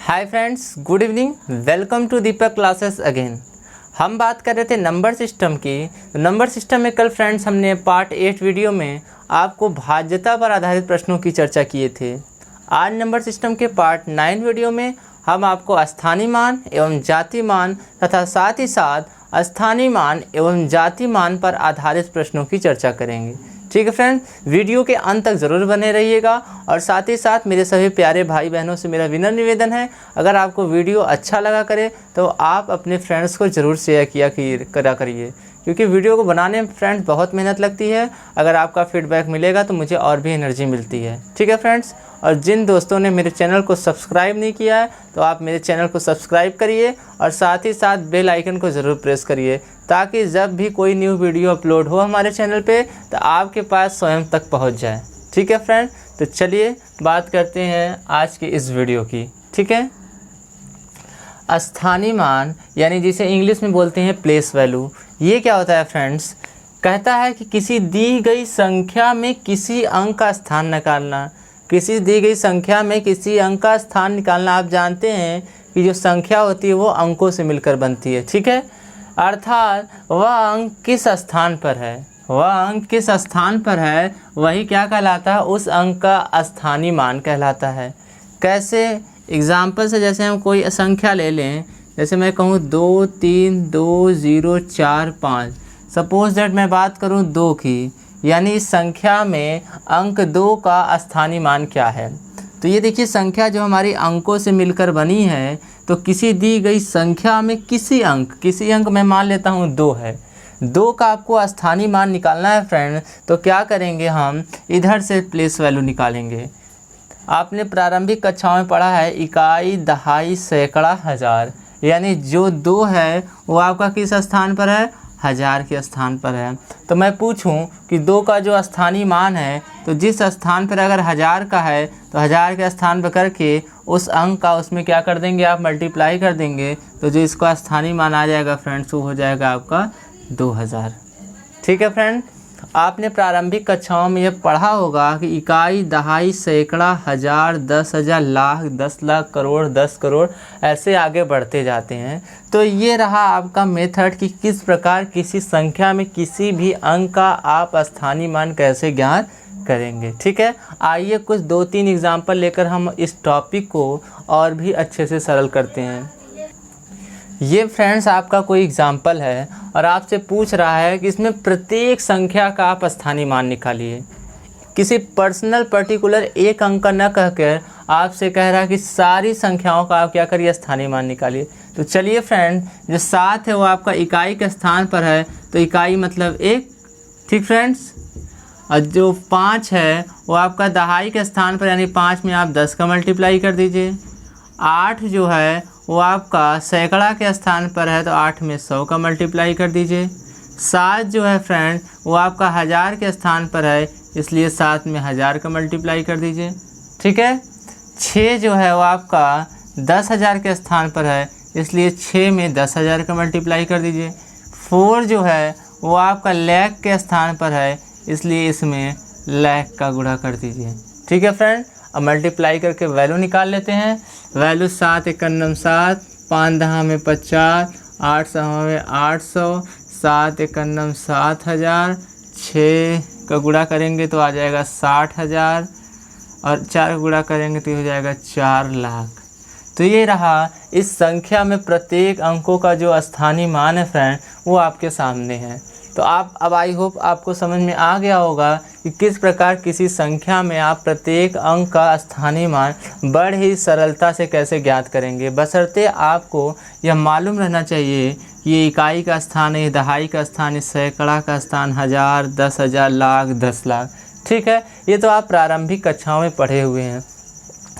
Hi friends, good evening. Welcome to Deepak classes again. हम बात कर रहे थे नंबर सिस्टम की। तो नंबर सिस्टम में कल फ्रेंड्स हमने पार्ट 8 वीडियो में आपको भाज्यता पर आधारित प्रश्नों की चर्चा किए थे। आज नंबर सिस्टम के पार्ट 9 वीडियो में हम आपको स्थानीय मान एवं जाति मान तथा साथ ही साथ स्थानीय मान एवं जाति मान पर आधारित प्रश्नों की चर्चा करेंगे। ठीक है फ्रेंड, वीडियो के अंत तक ज़रूर बने रहिएगा। और साथ ही साथ मेरे सभी प्यारे भाई बहनों से मेरा विनम्र निवेदन है, अगर आपको वीडियो अच्छा लगा करे तो आप अपने फ्रेंड्स को ज़रूर शेयर करा करिए, क्योंकि वीडियो को बनाने में फ्रेंड्स बहुत मेहनत लगती है। अगर आपका फीडबैक मिलेगा तो मुझे और भी एनर्जी मिलती है। ठीक है फ्रेंड्स, और जिन दोस्तों ने मेरे चैनल को सब्सक्राइब नहीं किया है तो आप मेरे चैनल को सब्सक्राइब करिए और साथ ही साथ बेल आइकन को ज़रूर प्रेस करिए, ताकि जब भी कोई न्यू वीडियो अपलोड हो हमारे चैनल पे तो आपके पास स्वयं तक पहुंच जाए। ठीक है फ्रेंड, तो चलिए बात करते हैं आज की इस वीडियो की। ठीक है, स्थानीय मान यानी जिसे इंग्लिश में बोलते हैं प्लेस वैल्यू। ये क्या होता है फ्रेंड्स? कहता है कि किसी दी गई संख्या में किसी अंक का स्थान निकालना। किसी दी गई संख्या में किसी अंक का स्थान निकालना। आप जानते हैं कि जो संख्या होती है वो अंकों से मिलकर बनती है। ठीक है, अर्थात वह अंक किस स्थान पर है, वह अंक किस स्थान पर है वही क्या कहलाता है, उस अंक का स्थानीय मान कहलाता है। कैसे? एग्जाम्पल से जैसे हम कोई संख्या ले लें, जैसे मैं कहूँ 2 3 2 0 4 5। सपोज दैट मैं बात करूँ 2 की, यानी इस संख्या में अंक 2 का स्थानीय मान क्या है। तो ये देखिए, संख्या जो हमारी अंकों से मिलकर बनी है, तो किसी दी गई संख्या में किसी अंक मैं मान लेता हूँ 2 है। 2 का आपको स्थानीय मान निकालना है फ्रेंड। तो क्या करेंगे, हम इधर से प्लेस वैल्यू निकालेंगे। आपने प्रारंभिक कक्षाओं में पढ़ा है इकाई, दहाई, सैकड़ा, हज़ार, यानी जो 2 है वो आपका किस स्थान पर है, हज़ार के स्थान पर है। तो मैं पूछूं कि 2 का जो स्थानीय मान है, तो जिस स्थान पर अगर 1000 का है तो 1000 के स्थान पर करके उस अंक का उसमें क्या कर देंगे, आप मल्टीप्लाई कर देंगे, तो जो इसका स्थानीय मान आ जाएगा फ्रेंड्स वो हो जाएगा आपका 2000। ठीक है फ्रेंड, आपने प्रारंभिक कक्षाओं में ये पढ़ा होगा कि इकाई, दहाई, सैकड़ा, हज़ार, 10,000, लाख, 10 लाख, करोड़, 10 करोड़, ऐसे आगे बढ़ते जाते हैं। तो ये रहा आपका मेथड कि किस प्रकार किसी संख्या में किसी भी अंक का आप स्थानीय मान कैसे ज्ञात करेंगे। ठीक है, आइए कुछ 2-3 एग्जाम्पल लेकर हम इस टॉपिक को और भी अच्छे से सरल करते हैं। ये फ्रेंड्स आपका कोई एग्जाम्पल है और आपसे पूछ रहा है कि इसमें प्रत्येक संख्या का आप स्थानीय मान निकालिए। किसी पर्टिकुलर एक अंक का न कहकर आपसे कह रहा है कि सारी संख्याओं का आप क्या करिए, स्थानीय मान निकालिए। तो चलिए फ्रेंड, जो 7 है वो आपका इकाई के स्थान पर है, तो इकाई मतलब 1। ठीक फ्रेंड्स, और जो 5 है वो आपका दहाई के स्थान पर, यानी 5 में आप 10 का मल्टीप्लाई कर दीजिए। 8 जो है वो आपका सैकड़ा के स्थान पर है, तो 8 में 100 का मल्टीप्लाई कर दीजिए। 7 जो है फ्रेंड वो आपका 1000 के स्थान पर है, इसलिए 7 में 1000 का मल्टीप्लाई कर दीजिए। ठीक है, 6 जो है वो आपका 10,000 के स्थान पर है, इसलिए 6 में 10,000 का मल्टीप्लाई कर दीजिए। 4 जो है वो आपका लाख के स्थान पर है, इसलिए इसमें लाख का गुणा कर दीजिए। ठीक है फ्रेंड, अब मल्टीप्लाई करके वैल्यू निकाल लेते हैं। वैल्यू 7 × 9 7, 5 10 में 50, 8 7 में 800, 7 × 9 7000, 6 का गुणा करेंगे तो आ जाएगा 60,000 और 4 का गुणा करेंगे तो हो जाएगा 4 लाख। तो ये रहा इस संख्या में प्रत्येक अंकों का जो स्थानीय मान है फ्रेंड वो आपके सामने है। तो अब आई होप आपको समझ में आ गया होगा कि किस प्रकार किसी संख्या में आप प्रत्येक अंक का स्थानीय मान बड़े ही सरलता से कैसे ज्ञात करेंगे, बशर्ते आपको यह मालूम रहना चाहिए कि ये इकाई का स्थान है, दहाई का स्थान है, सैकड़ा का स्थान, 1000, 10,000, लाख, 10 लाख। ठीक है, ये तो आप प्रारंभिक कक्षाओं में पढ़े हुए हैं।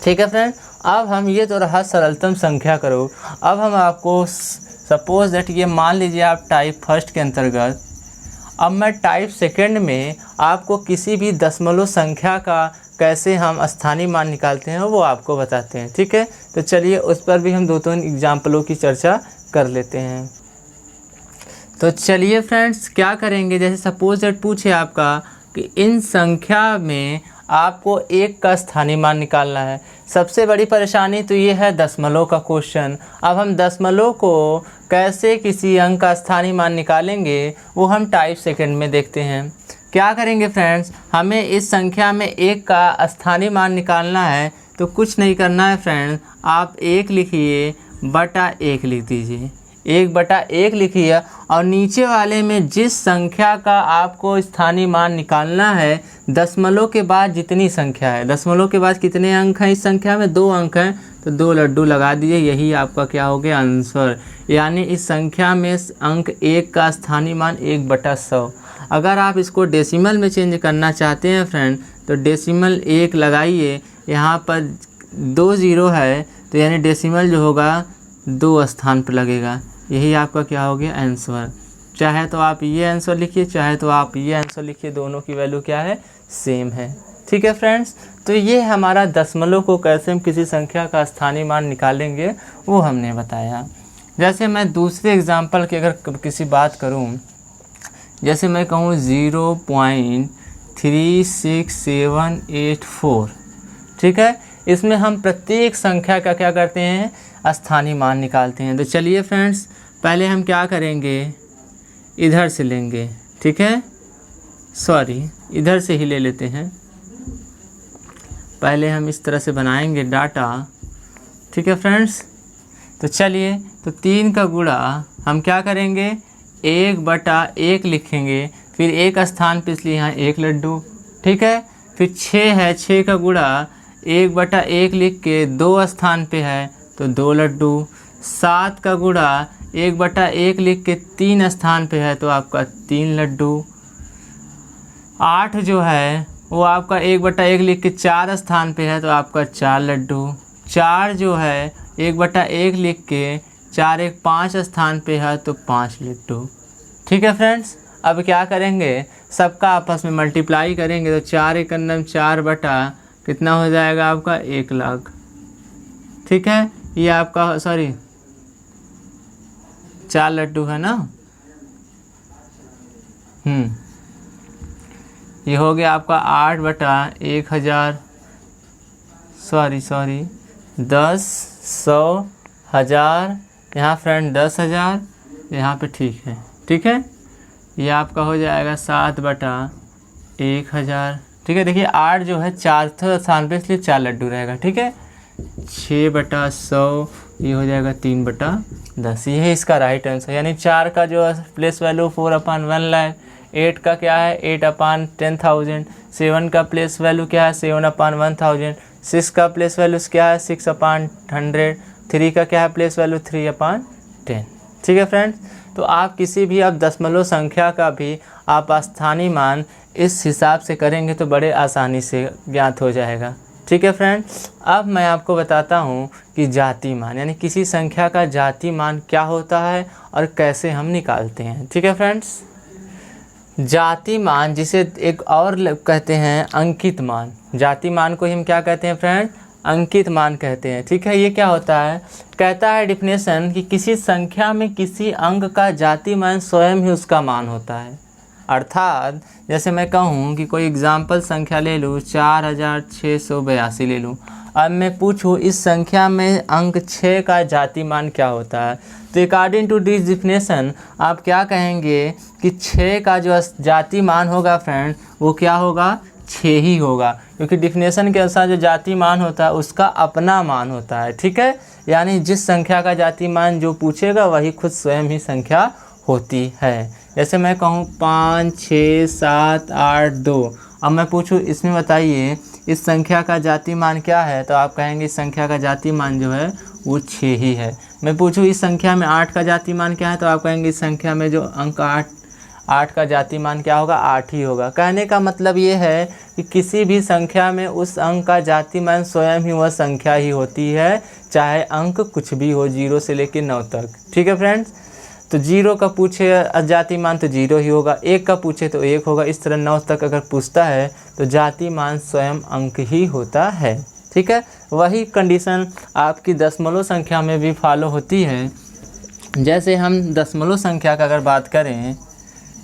ठीक है फ्रेंड, अब हम ये तो रहा सरलतम संख्या करो। अब हम आपको सपोज दैट ये मान लीजिए आप टाइप फर्स्ट के अंतर्गत, अब मैं टाइप सेकंड में आपको किसी भी दशमलव संख्या का कैसे हम स्थानीय मान निकालते हैं वो आपको बताते हैं। ठीक है, तो चलिए उस पर भी हम 2-3 एग्जाम्पलों की चर्चा कर लेते हैं। तो चलिए फ्रेंड्स क्या करेंगे, जैसे सपोज दैट पूछे आपका कि इन संख्या में आपको एक का स्थानीय मान निकालना है। सबसे बड़ी परेशानी तो ये है दशमलव का क्वेश्चन। अब हम दशमलव को कैसे किसी अंक का स्थानीय मान निकालेंगे वो हम टाइप सेकंड में देखते हैं। क्या करेंगे फ्रेंड्स, हमें इस संख्या में एक का स्थानीय मान निकालना है तो कुछ नहीं करना है फ्रेंड्स, आप एक लिखिए बटा एक लिख दीजिए, 1/1 लिखिए और नीचे वाले में जिस संख्या का आपको स्थानीय मान निकालना है, दशमलव के बाद जितनी संख्या है, दशमलव के बाद कितने अंक हैं इस संख्या में, 2 अंक हैं तो 2 लड्डू लगा दीजिए। यही आपका क्या हो गया आंसर। यानी इस संख्या में अंक 1 का स्थानीय मान 1/100। अगर आप इसको डेसिमल में चेंज करना चाहते हैं फ्रेंड तो डेसिमल 1 लगाइए, यहाँ पर 2 0 है तो यानी डेसिमल जो होगा 2 स्थान पर लगेगा। यही आपका क्या हो गया आंसर। चाहे तो आप ये आंसर लिखिए, चाहे तो आप ये आंसर लिखिए, दोनों की वैल्यू क्या है, सेम है। ठीक है फ्रेंड्स, तो ये हमारा दशमलव को कैसे हम किसी संख्या का स्थानीय मान निकालेंगे वो हमने बताया। जैसे मैं दूसरे एग्जांपल की अगर किसी बात करूं, जैसे मैं कहूं 0.36784, ठीक है, इसमें हम प्रत्येक संख्या का क्या करते हैं, स्थानीय मान निकालते हैं। तो चलिए फ्रेंड्स, पहले हम क्या करेंगे, इधर से लेंगे, ठीक है, सॉरी इधर से ही ले लेते हैं। पहले हम इस तरह से बनाएंगे डाटा, ठीक है फ्रेंड्स। तो चलिए, तो 3 का गुणा हम क्या करेंगे, 1/1 लिखेंगे, फिर एक स्थान पे इसलिए यहाँ 1 लड्डू, ठीक है। फिर 6 है, 6 का गुणा 1/1 लिख के 2 स्थान पे है तो 2 लड्डू। 7 का गुणा 1/1 लिख के 3 स्थान पे है तो आपका 3 लड्डू। 8 जो है वो आपका 1/1 लिख के 4 स्थान पे है तो आपका 4 लड्डू। 4 जो है 1/1 लिख के 4 1 5 स्थान पे है तो 5 लड्डू। ठीक है फ्रेंड्स, अब क्या करेंगे, सबका आपस में मल्टीप्लाई करेंगे तो 4 1 4 बटा कितना हो जाएगा आपका 1 लाख। ठीक है, ये आपका सॉरी 4 लड्डू है ना। ये हो गया आपका 8/1000, सॉरी 10 100 1000, यहाँ फ्रेंड 10,000, यहाँ पे ठीक है। ठीक है, ये आपका हो जाएगा 7/1000। ठीक है, देखिए 8 जो है 4 स्थान पे इसलिए 4 लड्डू रहेगा। ठीक है, 6/100, ये हो जाएगा 3/10। ये है इसका राइट आंसर। यानी 4 का जो प्लेस वैल्यू 4/1 लाख, 8 का क्या है 8/10,000, 7 का प्लेस वैल्यू क्या है 7/1000, 6 का प्लेस वैल्यू क्या है 6/100, 3 का क्या है प्लेस वैल्यू 3/10। ठीक है फ्रेंड्स, तो आप किसी भी आप दशमलव संख्या का भी आप स्थानीय मान इस हिसाब से करेंगे तो बड़े आसानी से ज्ञात हो जाएगा। ठीक है फ्रेंड्स, अब मैं आपको बताता हूँ कि जाति मान यानी किसी संख्या का जाति मान क्या होता है और कैसे हम निकालते हैं। ठीक है फ्रेंड्स, जाति मान जिसे एक और कहते हैं अंकित मान, जाति मान को हम क्या कहते हैं फ्रेंड, अंकित मान कहते हैं। ठीक है, ये क्या होता है, कहता है डिफिनेशन कि किसी संख्या में किसी अंक का जाति मान स्वयं ही उसका मान होता है। अर्थात जैसे मैं कहूँ कि कोई एग्जाम्पल संख्या ले लूँ 4682 ले लूँ, अब मैं पूछूँ इस संख्या में अंक 6 का जाति मान क्या होता है, तो अकॉर्डिंग टू दिस डिफिनेशन आप क्या कहेंगे कि 6 का जो जाति मान होगा फ्रेंड वो क्या होगा, 6 ही होगा, क्योंकि डिफिनेशन के अनुसार जो जाति मान होता है उसका अपना मान होता है। ठीक है, यानी जिस संख्या का जाति मान जो पूछेगा वही खुद स्वयं ही संख्या होती है। जैसे मैं कहूँ 5 6 7 8 2, अब मैं पूछूँ इसमें बताइए इस संख्या का जाति मान क्या है, तो आप कहेंगे इस संख्या का जाति मान जो है वो 6 ही है। मैं पूछूँ इस संख्या में 8 का जाति मान क्या है, तो आप कहेंगे इस संख्या में जो अंक 8 का जाति मान क्या होगा, 8 ही होगा। कहने का मतलब ये है कि किसी भी संख्या में उस अंक का जाति मान स्वयं ही वह संख्या ही होती है, चाहे अंक कुछ भी हो 0 से लेकर 9 तक। ठीक है फ्रेंड्स, तो 0 का पूछे जाति मान तो 0 ही होगा, 1 का पूछे तो 1 होगा, इस तरह 9 तक अगर पूछता है तो जाति मान स्वयं अंक ही होता है। ठीक है, वही कंडीशन आपकी दशमलव संख्या में भी फॉलो होती है। जैसे हम दशमलव संख्या का अगर बात करें,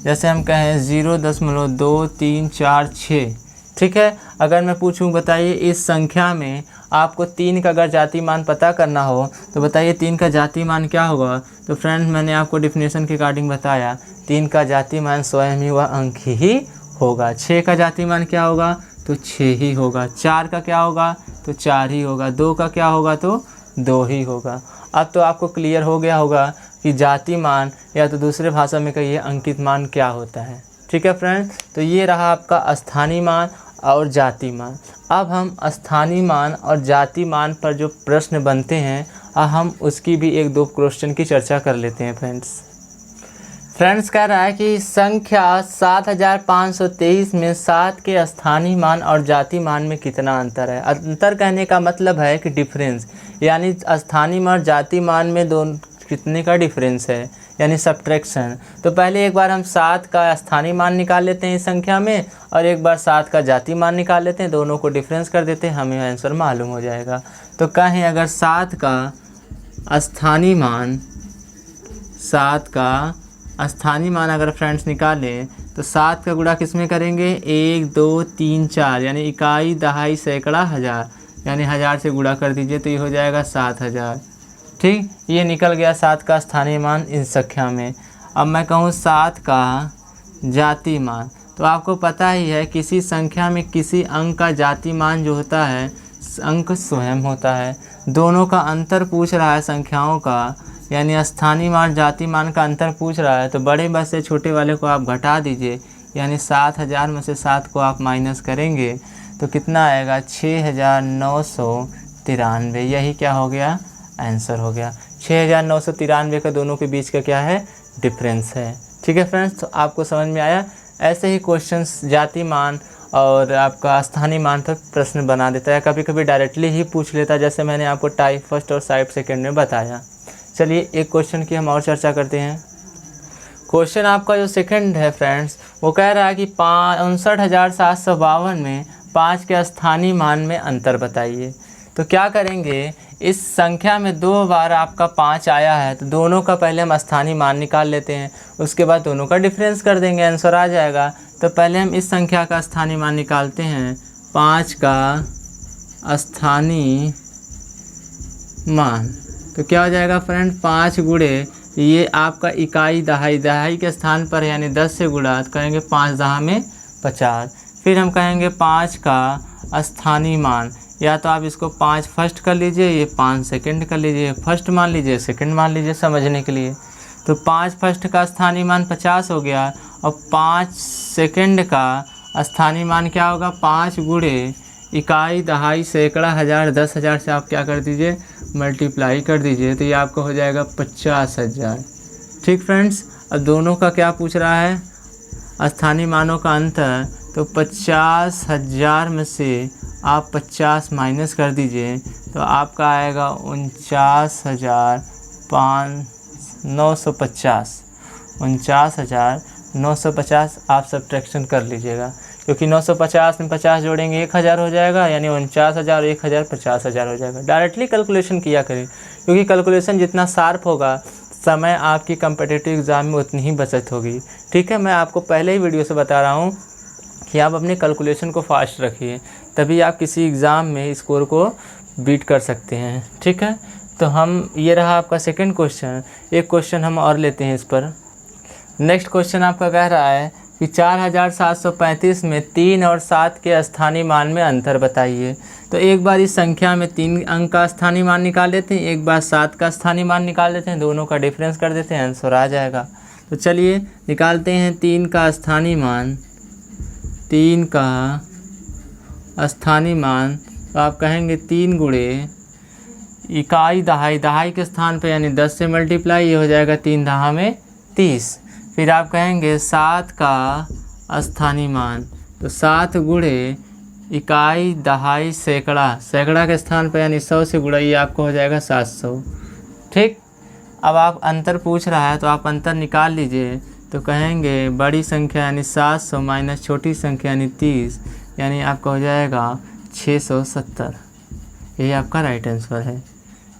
जैसे हम कहें 0.2346, ठीक है। अगर मैं पूछूं बताइए इस संख्या में आपको 3 का अगर जाति मान पता करना हो तो बताइए 3 का जाति मान क्या होगा। तो फ्रेंड्स मैंने आपको डिफिनेशन के अकॉर्डिंग बताया 3 का जाति मान स्वयं ही वह अंक ही होगा। 6 का जाति मान क्या होगा तो 6 ही होगा। 4 का क्या होगा तो 4 ही होगा। 2 का क्या होगा तो 2 ही होगा। अब तो आपको क्लियर हो गया होगा कि जाति मान या तो दूसरे भाषा में कहिए अंकित मान क्या होता है। ठीक है फ्रेंड्स, तो ये रहा आपका स्थानीय मान और जाति मान। अब हम स्थानीय मान और जाति मान पर जो प्रश्न बनते हैं हम उसकी भी 1-2 क्वेश्चन की चर्चा कर लेते हैं फ्रेंड्स कह रहा है कि संख्या 7523 में 7 के स्थानीय मान और जाति मान में कितना अंतर है। अंतर कहने का मतलब है कि डिफरेंस, यानी स्थानीय मान और जाति मान में दोनों कितने का डिफरेंस है, यानी सब्ट्रैक्शन। तो पहले एक बार हम 7 का स्थानीय मान निकाल लेते हैं इस संख्या में और एक बार 7 का जाति मान निकाल लेते हैं, दोनों को डिफरेंस कर देते हैं, हमें आंसर मालूम हो जाएगा। तो कहें अगर 7 का स्थानीय मान अगर फ्रेंड्स निकालें तो 7 का गुणा किस में करेंगे 1 2 3 4, यानी इकाई दहाई सैकड़ा हज़ार, यानी 1000 से गुणा कर दीजिए तो ये हो जाएगा 7000। ठीक, ये निकल गया 7 का स्थानीय मान इस संख्या में। अब मैं कहूँ 7 का जाति मान, तो आपको पता ही है किसी संख्या में किसी अंक का जाति मान जो होता है अंक स्वयं होता है। दोनों का अंतर पूछ रहा है संख्याओं का, यानी स्थानीय मान जाति मान का अंतर पूछ रहा है, तो बड़े बस से छोटे वाले को आप घटा दीजिए, यानी 7000 में से 7 को आप माइनस करेंगे तो कितना आएगा 6993। यही क्या हो गया आंसर हो गया। 6993 का दोनों के बीच का क्या है डिफरेंस है। ठीक है फ्रेंड्स, तो आपको समझ में आया। ऐसे ही क्वेश्चंस जाति मान और आपका स्थानीय मान पर प्रश्न बना देता है, कभी कभी डायरेक्टली ही पूछ लेता है, जैसे मैंने आपको टाइप फर्स्ट और टाइप सेकंड में बताया। चलिए एक क्वेश्चन की हम और चर्चा करते हैं। क्वेश्चन आपका जो सेकंड है फ्रेंड्स वो कह रहा है कि 59,752 में 5 के स्थानीय मान में अंतर बताइए। तो क्या करेंगे, इस संख्या में 2 बार आपका 5 आया है तो दोनों का पहले हम स्थानीय मान निकाल लेते हैं, उसके बाद दोनों का डिफरेंस कर देंगे, आंसर आ जाएगा। तो पहले हम इस संख्या का स्थानीय मान निकालते हैं, 5 का स्थानीय मान। तो क्या हो जाएगा फ्रेंड 5 गुणे ये आपका इकाई दहाई के स्थान पर यानी 10 से गुणा तो कहेंगे 5 दहा में 50। फिर हम कहेंगे 5 का स्थानीय मान, या तो आप इसको 5 फर्स्ट कर लीजिए, ये 5 सेकंड कर लीजिए, फर्स्ट मान लीजिए सेकंड मान लीजिए समझने के लिए। तो 5 फर्स्ट का स्थानीय मान 50 हो गया और 5 सेकंड का स्थानीय मान क्या होगा 5 गुणे इकाई दहाई सैकड़ा हज़ार 10,000 से आप क्या कर दीजिए मल्टीप्लाई कर दीजिए, तो ये आपका हो जाएगा 50,000। ठीक फ्रेंड्स, अब दोनों का क्या पूछ रहा है स्थानीय मानों का अंतर, तो 50,000 में से आप 50 माइनस कर दीजिए तो आपका आएगा 49,950। 49,950 आप सब्ट्रैक्शन कर लीजिएगा, क्योंकि 950 में 50 जोड़ेंगे 1000 हो जाएगा, यानी 49,000 1000 50,000 हो जाएगा। डायरेक्टली कैलकुलेशन किया करें, क्योंकि कैलकुलेशन जितना शार्प होगा समय आपकी कम्पिटिटिव एग्ज़ाम में उतनी ही बचत होगी। ठीक है, मैं आपको पहले ही वीडियो से बता रहा हूँ कि आप अपने कैलकुलेशन को फास्ट रखिए, तभी आप किसी एग्ज़ाम में स्कोर को बीट कर सकते हैं। ठीक है, तो हम ये रहा आपका सेकंड क्वेश्चन। एक क्वेश्चन हम और लेते हैं इस पर। नेक्स्ट क्वेश्चन आपका कह रहा है कि 4735 में 3 और 7 के स्थानीय मान में अंतर बताइए। तो एक बार इस संख्या में 3 अंक का स्थानीय मान निकाल लेते हैं, एक बार 7 का स्थानीय मान निकाल लेते हैं, दोनों का डिफरेंस कर देते हैं, आंसर आ जाएगा। तो चलिए निकालते हैं 3 का स्थानीय मान। 3 का स्थानीय मान तो आप कहेंगे 3 गुणे इकाई दहाई के स्थान पे यानी 10 से मल्टीप्लाई, ये हो जाएगा 3 दहा में 30। फिर आप कहेंगे 7 का स्थानीय मान, तो 7 गुणे इकाई दहाई सैकड़ा के स्थान पर यानी 100 से गुणा, ये आपको हो जाएगा 700। ठीक, अब आप अंतर पूछ रहा है तो आप अंतर निकाल लीजिए। तो कहेंगे बड़ी संख्या यानी 700 माइनस छोटी संख्या यानी 30, यानी आपका हो जाएगा 670। यही आपका राइट आंसर है।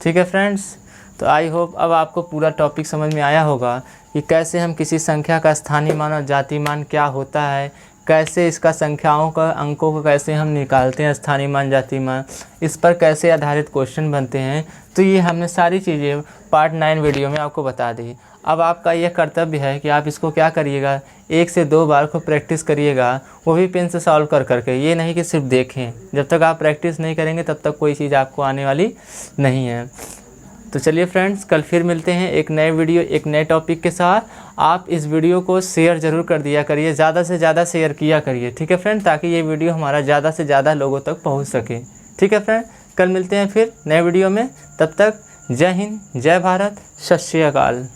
ठीक है फ्रेंड्स, तो आई होप अब आपको पूरा टॉपिक समझ में आया होगा कि कैसे हम किसी संख्या का स्थानीय मान और जातीय मान क्या होता है, कैसे इसका संख्याओं का अंकों को कैसे हम निकालते हैं स्थानीय मान जातीय मान, इस पर कैसे आधारित क्वेश्चन बनते हैं। तो ये हमने सारी चीज़ें पार्ट 9 वीडियो में आपको बता दी। अब आपका यह कर्तव्य है कि आप इसको क्या करिएगा, 1 से 2 बार को प्रैक्टिस करिएगा, वो भी पेन से सॉल्व कर करके। ये नहीं कि सिर्फ देखें, जब तक आप प्रैक्टिस नहीं करेंगे तब तक कोई चीज़ आपको आने वाली नहीं है। तो चलिए फ्रेंड्स, कल फिर मिलते हैं एक नए वीडियो एक नए टॉपिक के साथ। आप इस वीडियो को शेयर ज़रूर कर दिया करिए, ज़्यादा से ज़्यादा शेयर किया करिए, ठीक है फ्रेंड, ताकि ये वीडियो हमारा ज़्यादा से ज़्यादा लोगों तक पहुंच सके। ठीक है फ्रेंड, कल मिलते हैं फिर नए वीडियो में। तब तक जय हिंद, जय भारत, सत श्री अकाल।